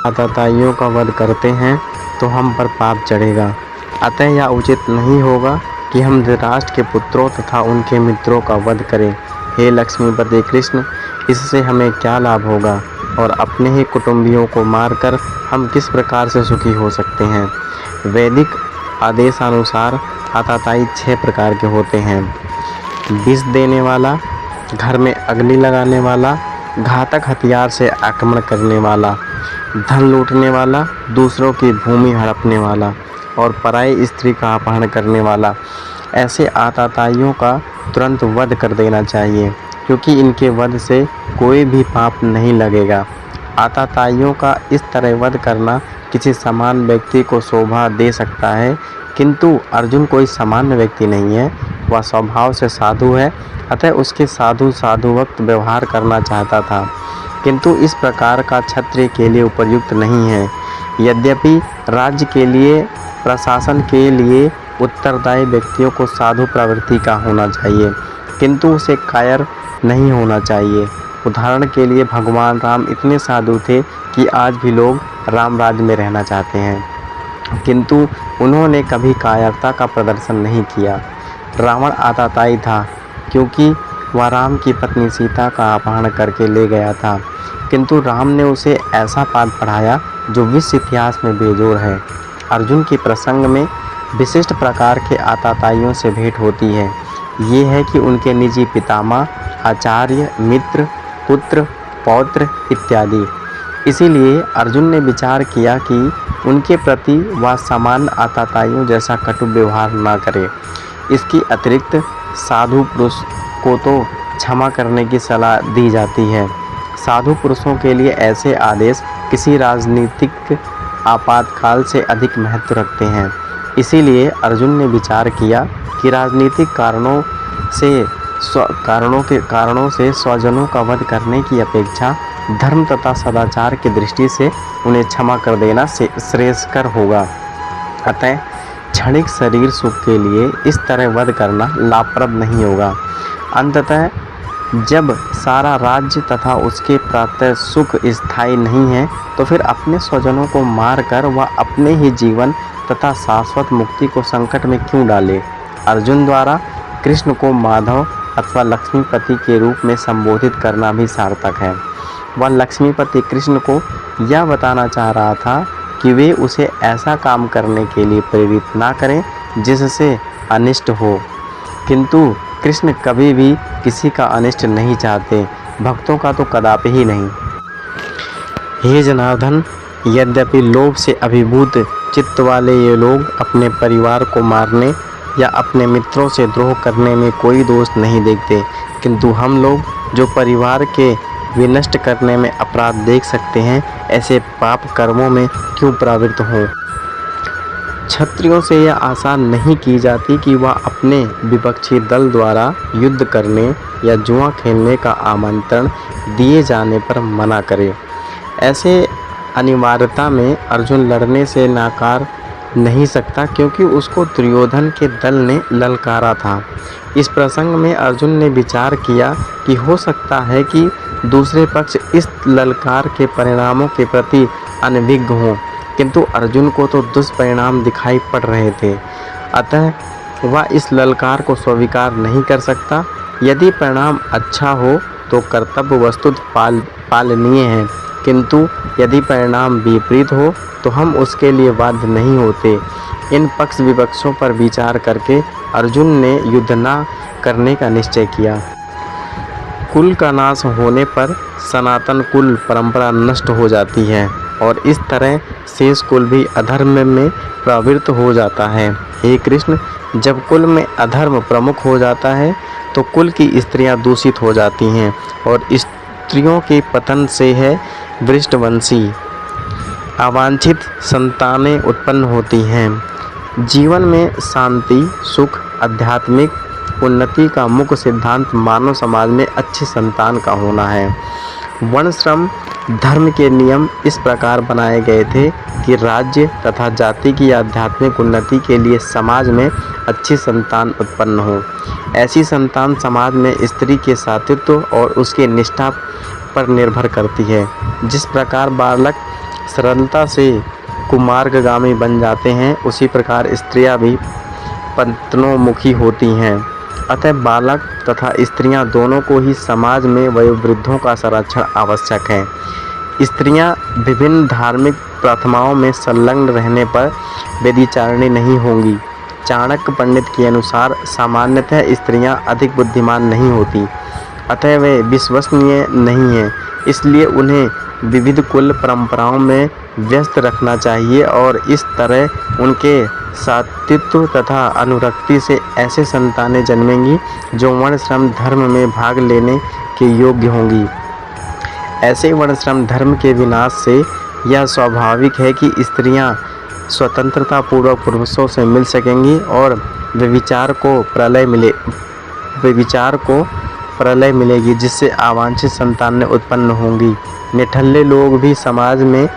आतताइयों का वध करते हैं तो हम पर पाप चढ़ेगा। अतः यह उचित नहीं होगा कि हम धृतराष्ट्र के पुत्रों तथा उनके मित्रों का वध करें। हे लक्ष्मीपति कृष्ण, इससे हमें क्या लाभ होगा और अपने ही कुटुंबियों को मारकर हम किस प्रकार से सुखी हो सकते हैं। वैदिक आदेशानुसार आतताई 6 प्रकार के होते हैं। विष देने वाला, घर में अग्नि लगाने वाला, घातक हथियार से आक्रमण करने वाला, धन लूटने वाला, दूसरों की भूमि हड़पने वाला और पराई स्त्री का अपहरण करने वाला। ऐसे आतताइयों का तुरंत वध कर देना चाहिए, क्योंकि इनके वध से कोई भी पाप नहीं लगेगा। आतताइयों का इस तरह वध करना किसी सामान्य व्यक्ति को शोभा दे सकता है, किंतु अर्जुन कोई सामान्य व्यक्ति नहीं है। वह स्वभाव से साधु है, अतः उसके साधु वक्त व्यवहार करना चाहता था, किंतु इस प्रकार का क्षत्रिय के लिए उपयुक्त नहीं है। यद्यपि राज्य के लिए, प्रशासन के लिए उत्तरदायी व्यक्तियों को साधु प्रवृत्ति का होना चाहिए, किंतु उसे कायर नहीं होना चाहिए। उदाहरण के लिए भगवान राम इतने साधु थे कि आज भी लोग राम राज्य में रहना चाहते हैं, किंतु उन्होंने कभी कायरता का प्रदर्शन नहीं किया। रावण आतताई था, क्योंकि वह राम की पत्नी सीता का अपहरण करके ले गया था, किंतु राम ने उसे ऐसा पाठ पढ़ाया जो विश्व इतिहास में बेजोड़ है। अर्जुन के प्रसंग में विशिष्ट प्रकार के आतताइयों से भेंट होती है। ये है कि उनके निजी पितामह, आचार्य, मित्र, पुत्र, पौत्र इत्यादि। इसीलिए अर्जुन ने विचार किया कि उनके प्रति वह सामान्य आतताइयों जैसा कटु व्यवहार न करे। इसकी अतिरिक्त साधु पुरुष को तो क्षमा करने की सलाह दी जाती है। साधु पुरुषों के लिए ऐसे आदेश किसी राजनीतिक आपातकाल से अधिक महत्व रखते हैं। इसीलिए अर्जुन ने विचार किया कि राजनीतिक कारणों से स्वजनों का वध करने की अपेक्षा धर्म तथा सदाचार की दृष्टि से उन्हें क्षमा कर देना श्रेयस्कर होगा। अतः क्षणिक शरीर सुख के लिए इस तरह वध करना लाभप्रद नहीं होगा। अंततः जब सारा राज्य तथा उसके प्राप्त सुख स्थायी नहीं है, तो फिर अपने स्वजनों को मारकर वह अपने ही जीवन तथा शाश्वत मुक्ति को संकट में क्यों डाले। अर्जुन द्वारा कृष्ण को माधव अथवा लक्ष्मीपति के रूप में संबोधित करना भी सार्थक है। वह लक्ष्मीपति कृष्ण को यह बताना चाह रहा था कि वे उसे ऐसा काम करने के लिए प्रेरित ना करें जिससे अनिष्ट हो, किंतु कृष्ण कभी भी किसी का अनिष्ट नहीं चाहते, भक्तों का तो कदापि ही नहीं। हे जनार्दन, यद्यपि लोभ से अभिभूत चित्त वाले ये लोग अपने परिवार को मारने या अपने मित्रों से द्रोह करने में कोई दोष नहीं देखते, किंतु हम लोग जो परिवार के विनष्ट करने में अपराध देख सकते हैं, ऐसे पाप कर्मों में क्यों प्रवृत्त हों। क्षत्रियों से यह आशा नहीं की जाती कि वह अपने विपक्षी दल द्वारा युद्ध करने या जुआ खेलने का आमंत्रण दिए जाने पर मना करे। ऐसे अनिवार्यता में अर्जुन लड़ने से नाकार नहीं सकता, क्योंकि उसको दुर्योधन के दल ने ललकारा था। इस प्रसंग में अर्जुन ने विचार किया कि हो सकता है कि दूसरे पक्ष इस ललकार के परिणामों के प्रति अनभिज्ञ हों, किंतु अर्जुन को तो दुष्परिणाम दिखाई पड़ रहे थे, अतः वह इस ललकार को स्वीकार नहीं कर सकता। यदि परिणाम अच्छा हो तो कर्तव्य वस्तुत पालनीय है, किंतु यदि परिणाम विपरीत हो तो हम उसके लिए बाध्य नहीं होते। इन पक्ष विपक्षों पर विचार करके अर्जुन ने युद्ध न करने का निश्चय किया। कुल का नाश होने पर सनातन कुल परंपरा नष्ट हो जाती है और इस तरह शेष कुल भी अधर्म में प्रवृत्त हो जाता है। हे कृष्ण, जब कुल में अधर्म प्रमुख हो जाता है तो कुल की स्त्रियां दूषित हो जाती हैं और स्त्रियों के पतन से है वृषवंशी अवांछित संतानें उत्पन्न होती हैं। जीवन में शांति, सुख, आध्यात्मिक उन्नति का मुख्य सिद्धांत मानव समाज में अच्छी संतान का होना है। वर्ण श्रम धर्म के नियम इस प्रकार बनाए गए थे कि राज्य तथा जाति की आध्यात्मिक उन्नति के लिए समाज में अच्छी संतान उत्पन्न हो। ऐसी संतान समाज में स्त्री के सात्वित्व और उसकी निष्ठा पर निर्भर करती है। जिस प्रकार बालक सरलता से कुमार्गगामी बन जाते हैं, उसी प्रकार स्त्रियां भी पतनोमुखी होती हैं। अतः बालक तथा स्त्रियां दोनों को ही समाज में वयोवृद्धों का संरक्षण आवश्यक है। स्त्रियां विभिन्न धार्मिक प्रथाओं में संलग्न रहने पर व्यभिचारिणी नहीं होंगी। चाणक्य पंडित के अनुसार सामान्यतः स्त्रियां अधिक बुद्धिमान नहीं होती, अतः वे विश्वसनीय नहीं हैं, इसलिए उन्हें विविध कुल परंपराओं में व्यस्त रखना चाहिए और इस तरह उनके सात्वित्व तथा अनुरक्ति से ऐसे संतानें जन्मेंगी जो वर्णश्रम धर्म में भाग लेने के योग्य होंगी। ऐसे वर्णश्रम धर्म के विनाश से यह स्वाभाविक है कि स्त्रियां स्वतंत्रता पूर्वक पुरुषों से मिल सकेंगी और व्यभिचार को प्रलय मिलेगी, जिससे अवांछित संतानें उत्पन्न होंगी। निठल्ले लोग भी समाज में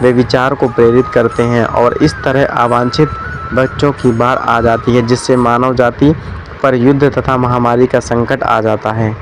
व्यभिचार को प्रेरित करते हैं और इस तरह अवांछित बच्चों की बाढ़ आ जाती है, जिससे मानव जाति पर युद्ध तथा महामारी का संकट आ जाता है।